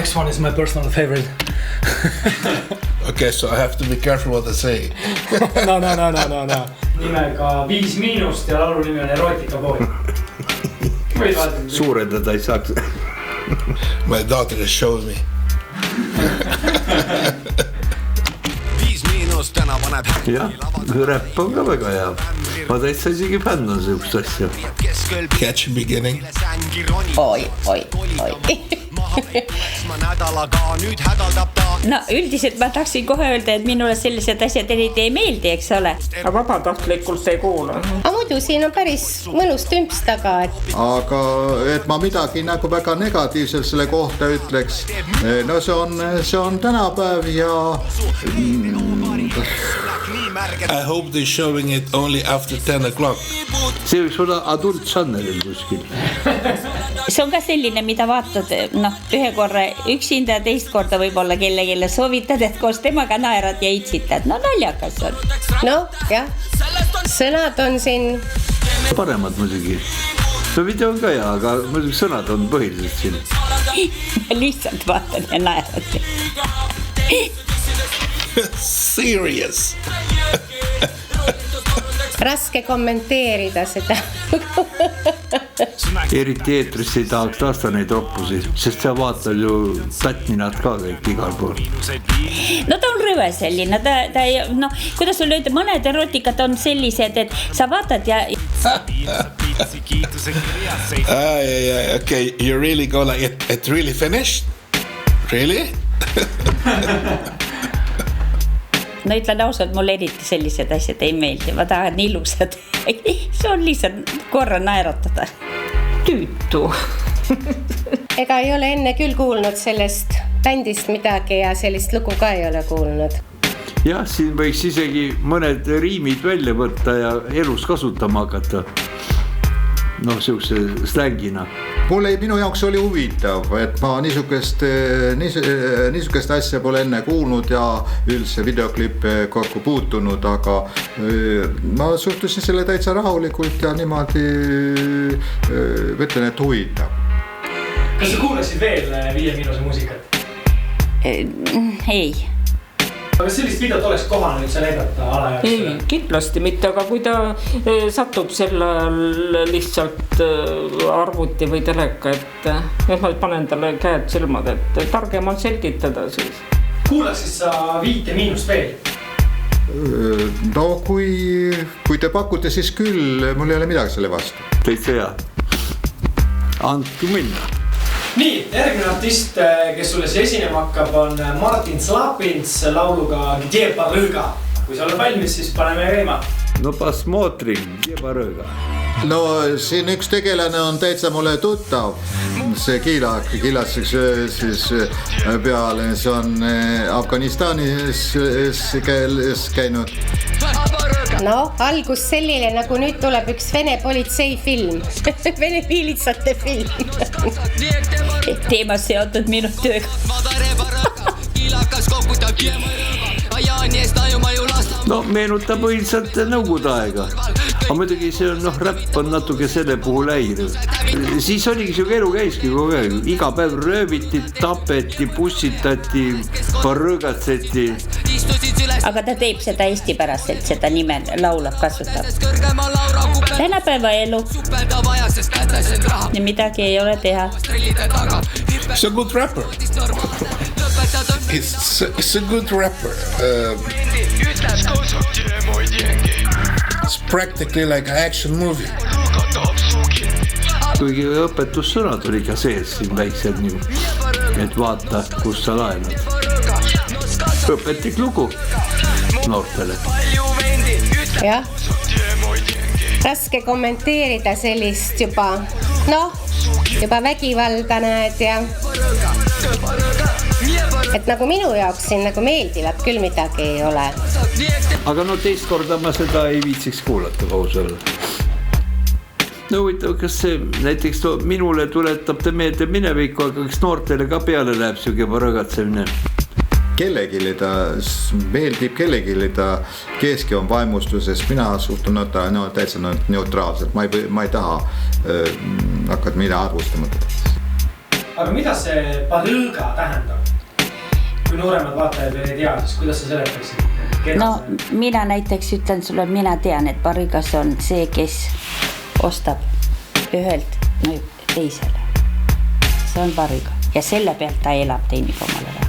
next one is my personal favorite. Okay, so I have to be careful what I say. No. Nimega 5 miinust ja laulu nimi on Erootikapood. Suurendada ei saaks. My daughter just showed me. 5 miinust täna paneb jah, räpp on ka väga hea. Ma täitsa isegi fänn on sellist asja. Catch beginning. Oi. No üldiselt ma tahtsin kohe öelda, et minule sellised asjad eriti ei meeldi, eks ole. Aga vabatahtlikult ei kuula. Aga muidu siin on päris mõnus tümps taga. Aga et ma midagi nagu väga negatiivselt selle kohta ütleks. No see on tänapäev ja... I hope they're showing it only after 10 o'clock. See võiks olla adult channelil kuskil. See on ka selline, mida vaatad ühe korra üksinda ja teist korda võib-olla kellelegi soovitad, et koos temaga naerad ja itsitad. No naljakas on. No jah, sõnad on siin... Paremad muidugi. No video on ka hea, aga muidugi sõnad on põhiliselt siin. Lihtsalt vaatan ja naerad. Serious. Raske kommenteerida seda. Eriti eetris ei tahaks lasta neid roppusi, sest sa vaatad ju pätninad ka kõik igal pool. No ta on rõve selline, kuidas sul öelda, mõned erotikad on sellised, et sa vaatad ja... Okay, you really go like it really finished? Really? No ütlen ausalt, mulle eriti sellised asjad ei meeldi, ma tahan ilusad. See on lihtsalt korra naeratada. Tüütu. Ega ei ole enne küll kuulnud sellest bändist midagi ja sellist lugu ka ei ole kuulnud. Jah, siin võiks isegi mõned riimid välja võtta ja elus kasutama hakata. No siukse slängina. Minu jaoks oli huvitav, et ma niisugust asja pole enne kuulnud ja üldse videoklippe kokku puutunud, aga ma suhtusin selle täitsa rahulikult ja niimoodi võtlen, et huvitav. Kas sa kuulasid veel 5 miinuse muusikat? Ei. Aga sellist videot oleks kohane üldse näidata alajaoks? Ei, kindlasti mitte, aga kui ta satub selle lihtsalt arvuti või teleka, et ma panen talle käed silmad, et targem on selgitada siis. Kuulaksid sa 5 miinust veel? No kui te pakute, siis küll, mul ei ole midagi selle vastu. Täitsa hea. Andku minna. Nii, järgmine artist, kes sulle see esinema hakkab, on Martin Slapins lauluga Gdje Barõga. Kui sa oled valmis, siis paneme käima. No посмотрим, Gdje Barõga. No siin üks tegelane on täitsa mulle tuttav. See kiilaseks siis peale, see on Afganistanis käinud. No, algus selline, nagu nüüd tuleb üks Vene politsei film. Vene piilitsate film. Teemas seotud minu tööga. No meenutab õilsalt nõukogude aega. Aga muidugi see on, räpp on natuke selle puhul häiriv. Siis oligi siuke elu käiski kogu aeg. Iga päev rööviti, tapeti, pussitati, barõgatseti. Aga ta teeb seda eestipäraselt, seda nime laulab, kasutab. Tänapäeva elu. Ja midagi ei ole teha. It's a good rapper. It's a good rapper. It's practically like an action movie. Kuigi õpetussõnad oli ka sees siin väiksed nii, et vaata, kus sa laenad. Õpetlik lugu noortele. Jah. Raske kommenteerida sellist juba vägivalda näed ja et nagu minu jaoks siin nagu meeldivat küll midagi ei ole. Aga teist korda ma seda ei viitsiks kuulata pausel. No huvitav, kas see näiteks minule tuletab ta meelde minevikku, aga kas noortele ka peale läheb siuke barõgatsemine? Kellegile ta meeldib, kellegile ta keski on vaimustuses, mina suhtun täitsa neutraalselt, ma ei taha hakata mida arvustama. aga mida see barõõga tähendab? Kui nooremad vaatajad veel ei tea, siis kuidas sa seletaksid? No mina näiteks ütlen sulle, mina tean, et barõõgas on see, kes ostab ühelt teisele. See on barõõga ja selle pealt ta elab, teenib omale raha.